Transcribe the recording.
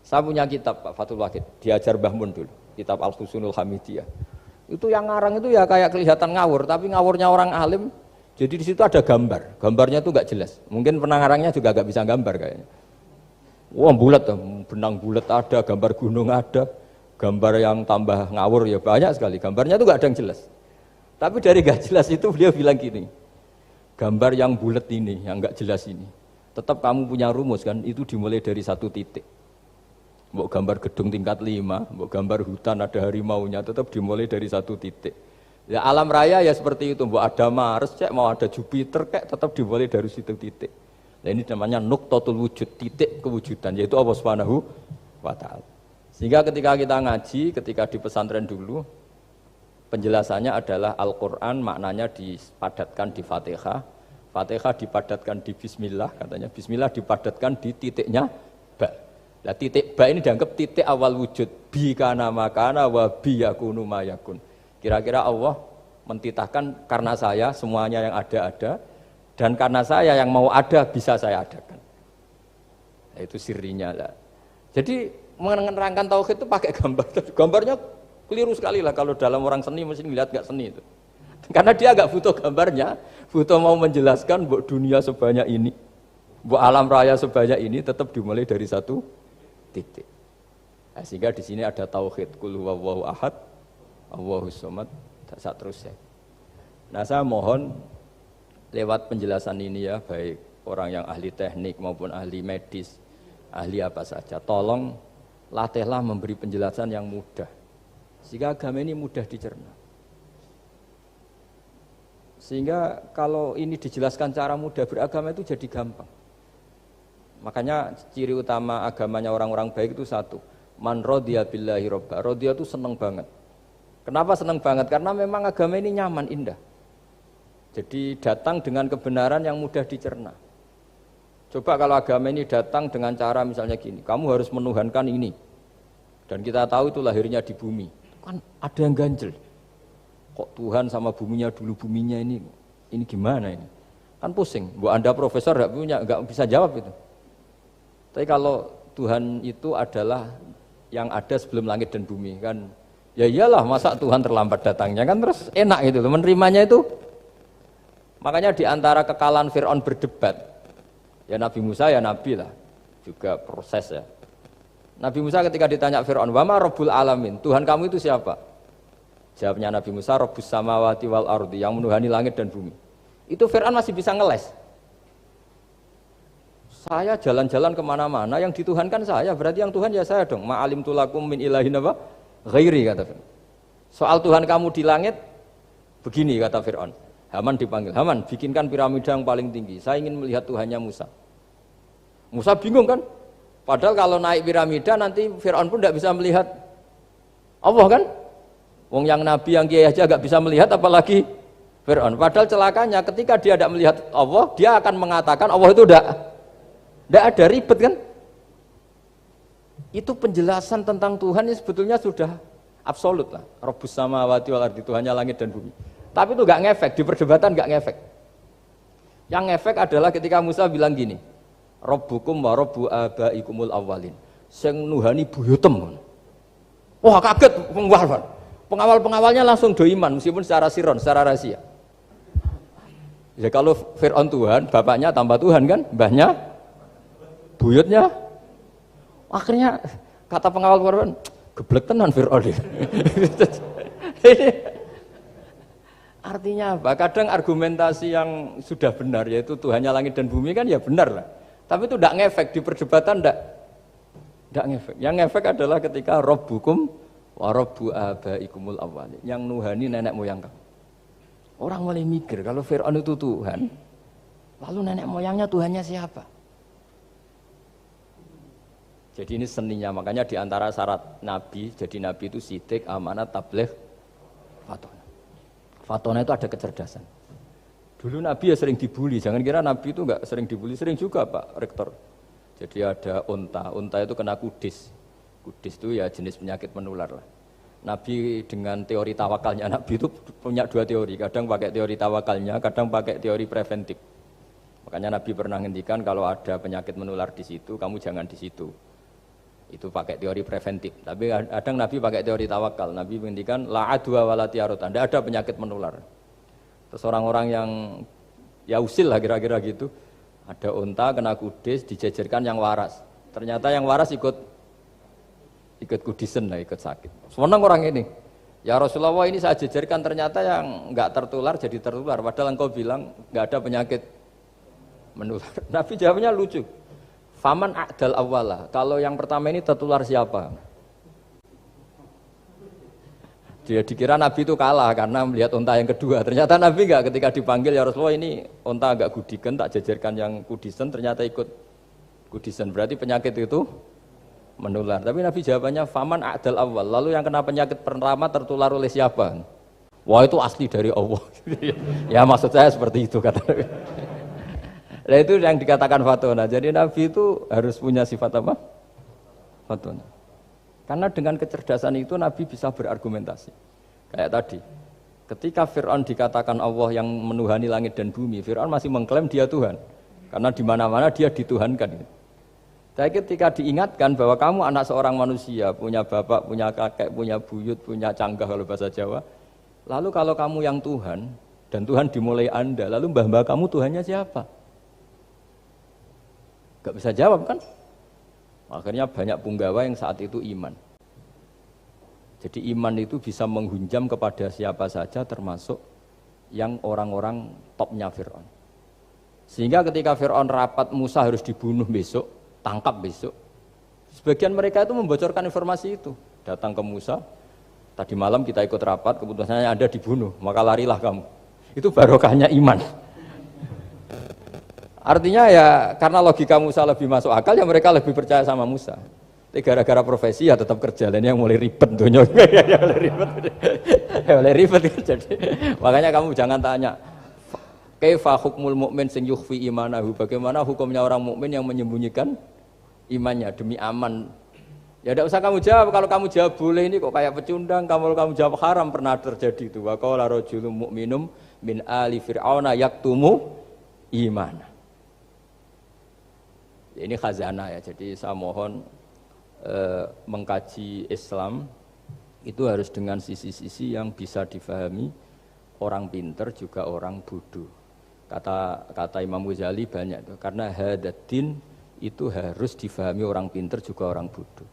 Saya punya kitab Pak Fathul Wahid, diajar Mbah Mun dulu, kitab Al-Husunul Hamidiyah. Itu yang ngarang itu ya kayak kelihatan ngawur, tapi ngawurnya orang alim. Jadi di situ ada gambar, gambarnya itu nggak jelas. Mungkin pengarangnya juga nggak bisa gambar kayaknya. Wah bulat, benang bulat ada, gambar gunung ada, gambar yang tambah ngawur ya banyak sekali. Gambarnya itu nggak ada yang jelas. Tapi dari nggak jelas itu beliau bilang gini, gambar yang bulat ini, yang nggak jelas ini, tetap kamu punya rumus kan? Itu dimulai dari satu titik. Mau gambar gedung tingkat 5, mau gambar hutan ada harimaunya, tetap dimulai dari satu titik. Ya alam raya ya seperti itu, mau ada Mars, cek mau ada Jupiter, kayak tetap dimulai dari situ titik. Nah ini namanya nuqtatul wujud, titik kewujudan, yaitu Allah Subhanahu wa Ta'ala. Sehingga ketika kita ngaji, ketika di pesantren dulu, penjelasannya adalah Al-Quran maknanya dipadatkan di Fatihah, Fatihah dipadatkan di Bismillah, katanya Bismillah dipadatkan di titiknya Ba. Nah, titik ba ini dianggap titik awal wujud, bi kana makana wa bi yakunu mayakun. Kira-kira Allah mentitahkan karena saya semuanya yang ada dan karena saya yang mau ada bisa saya adakan. Nah, itu sirinya lah. Jadi menerangkan tauhid itu pakai gambar. Gambarnya keliru sekali lah kalau dalam orang seni mesti melihat nggak seni itu. Karena dia nggak butuh gambarnya, butuh mau menjelaskan bahwa dunia sebanyak ini, bahwa alam raya sebanyak ini tetap dimulai dari satu titik. Nah, sehingga di sini ada tauhid qul huwallahu ahad, Allahus samad, tak terus ya. Nah, saya mohon lewat penjelasan ini ya, baik orang yang ahli teknik maupun ahli medis, ahli apa saja, tolong latihlah memberi penjelasan yang mudah. Sehingga agama ini mudah dicerna. Sehingga kalau ini dijelaskan cara mudah beragama itu jadi gampang. Makanya ciri utama agamanya orang-orang baik itu satu, man radiya billahi robba. Radiya itu senang banget. Kenapa senang banget? Karena memang agama ini nyaman, indah. Jadi datang dengan kebenaran yang mudah dicerna. Coba kalau agama ini datang dengan cara misalnya gini, kamu harus menuhankan ini. Dan kita tahu itu lahirnya di bumi. Kan ada yang ganjel. Kok Tuhan sama buminya dulu, buminya ini gimana ini? Kan pusing. Bu Anda profesor nggak bisa jawab itu. Tapi kalau Tuhan itu adalah yang ada sebelum langit dan bumi kan, ya iyalah masa Tuhan terlambat datangnya kan terus enak gitu, menerimanya itu. Makanya diantara kekalahan Fir'aun berdebat, ya Nabi Musa ya Nabi lah, juga proses ya. Nabi Musa ketika ditanya Fir'aun, wama Rabbul Alamin, Tuhan kamu itu siapa? Jawabnya Nabi Musa, Rabbus samawati wal ardi, yang menuhani langit dan bumi. Itu Fir'aun masih bisa ngeles. Saya jalan-jalan kemana-mana, yang dituhankan saya, berarti yang Tuhan ya saya dong. Ma'alim tulakum min ilahin apa? Ghairi, kata Fir'aun. Soal Tuhan kamu di langit, begini kata Fir'aun. Haman dipanggil, Haman bikinkan piramida yang paling tinggi, saya ingin melihat Tuhannya Musa. Musa bingung kan? Padahal kalau naik piramida nanti Fir'aun pun tidak bisa melihat Allah kan? Wong yang Nabi yang kiai aja gak bisa melihat, apalagi Fir'aun. Padahal celakanya ketika dia tidak melihat Allah, dia akan mengatakan Allah itu tidak ada, ribet kan? Itu penjelasan tentang Tuhan ini sebetulnya sudah absolut lah. Rabbus samawati wal ardi, Tuhannya langit dan bumi. Tapi itu gak ngefek, di perdebatan gak ngefek. Yang ngefek adalah ketika Musa bilang gini, Rabbukum wa rabbu abaikumul awwalin. Sing nuhani buyutem. Wah kaget pengawal-pengawalnya langsung do iman meskipun secara siron, secara rahasia. Ya kalau Fir'aun Tuhan, bapaknya tambah Tuhan kan, mbahnya buyutnya. Akhirnya kata pengawal Fir'aun, geblek tenan Fir'aun. Artinya apa? Kadang argumentasi yang sudah benar, yaitu Tuhannya langit dan bumi kan ya benar lah. Tapi itu tidak ngefek, di perdebatan tidak ngefek. Yang ngefek adalah ketika Rabbukum wa rabbu abaikumul awwalin, yang nuhani nenek moyang kamu. Orang mulai mikir, kalau Fir'aun itu Tuhan, lalu nenek moyangnya Tuhannya siapa? Jadi ini seninya, makanya diantara syarat Nabi, jadi Nabi itu sidik, amanat, tabligh, fatona. Fatona itu ada kecerdasan. Dulu Nabi ya sering dibully, jangan kira Nabi itu enggak sering dibully, sering juga Pak Rektor. Jadi ada unta itu kena kudis. Kudis itu ya jenis penyakit menular lah. Nabi dengan teori tawakalnya, Nabi itu punya dua teori, kadang pakai teori tawakalnya, kadang pakai teori preventif. Makanya Nabi pernah ngendikan kalau ada penyakit menular di situ, kamu jangan di situ. Itu pakai teori preventif. Tapi kadang Nabi pakai teori tawakal. Nabi menghentikan la adwa wala tiaratan. Tidak ada penyakit menular. Terus orang-orang yang ya usil lah kira-kira gitu. Ada unta kena kudis dijejerkan yang waras. Ternyata yang waras ikut kudisen lah, ikut sakit. Senang orang ini. Ya Rasulullah, ini saya jejerkan ternyata yang enggak tertular jadi tertular. Padahal engkau bilang enggak ada penyakit menular. Nabi jawabnya lucu. Faman a'dal awwala. Kalau yang pertama ini tertular siapa? Dia dikira Nabi itu kalah karena melihat unta yang kedua. Ternyata Nabi enggak, ketika dipanggil ya Rasulullah ini unta agak gudikan, tak jejerkan yang kudisen, ternyata ikut kudisen. Berarti penyakit itu menular. Tapi Nabi jawabannya faman a'dal awwal. Lalu yang kena penyakit pertama tertular oleh siapa? Wah itu asli dari Allah. Ya maksud saya seperti itu kata Nabi. Nah itu yang dikatakan fatona. Jadi Nabi itu harus punya sifat apa? Fatona. Karena dengan kecerdasan itu Nabi bisa berargumentasi. Kayak tadi, ketika Fir'aun dikatakan Allah yang menuhani langit dan bumi, Fir'aun masih mengklaim dia Tuhan. Karena di mana-mana dia dituhankan. Tapi ketika diingatkan bahwa kamu anak seorang manusia, punya bapak, punya kakek, punya buyut, punya canggah kalau bahasa Jawa. Lalu kalau kamu yang Tuhan, dan Tuhan dimulai Anda, lalu mbah-mbah kamu Tuhannya siapa? Gak bisa jawab kan? Akhirnya banyak punggawa yang saat itu iman. Jadi iman itu bisa menghunjam kepada siapa saja termasuk yang orang-orang topnya Fir'aun. Sehingga ketika Fir'aun rapat Musa harus dibunuh besok, tangkap besok. Sebagian mereka itu membocorkan informasi itu. Datang ke Musa, tadi malam kita ikut rapat, keputusannya Anda dibunuh, maka larilah kamu. Itu barokahnya iman. Artinya ya karena logika Musa lebih masuk akal ya mereka lebih percaya sama Musa. Tapi gara-gara profesi ya tetap kerja lain yang mulai ribet dunia. Ya mulai ribet. Jadi makanya kamu jangan tanya kaifa hukmul mukmin sing yukhfi imanahu, bagaimana hukumnya orang mukmin yang menyembunyikan imannya demi aman. Ya tidak usah kamu jawab. Kalau kamu jawab boleh ini kok kayak pecundang. Kalau kamu jawab haram, pernah terjadi itu. Wa qala rajulun mu'minum min ali fir'auna yaktumu imana. Ini khazanah ya, jadi saya mohon mengkaji Islam itu harus dengan sisi-sisi yang bisa difahami orang pinter juga orang bodoh. Kata Imam Ghazali banyak itu, karena hadatin itu harus difahami orang pinter juga orang bodoh.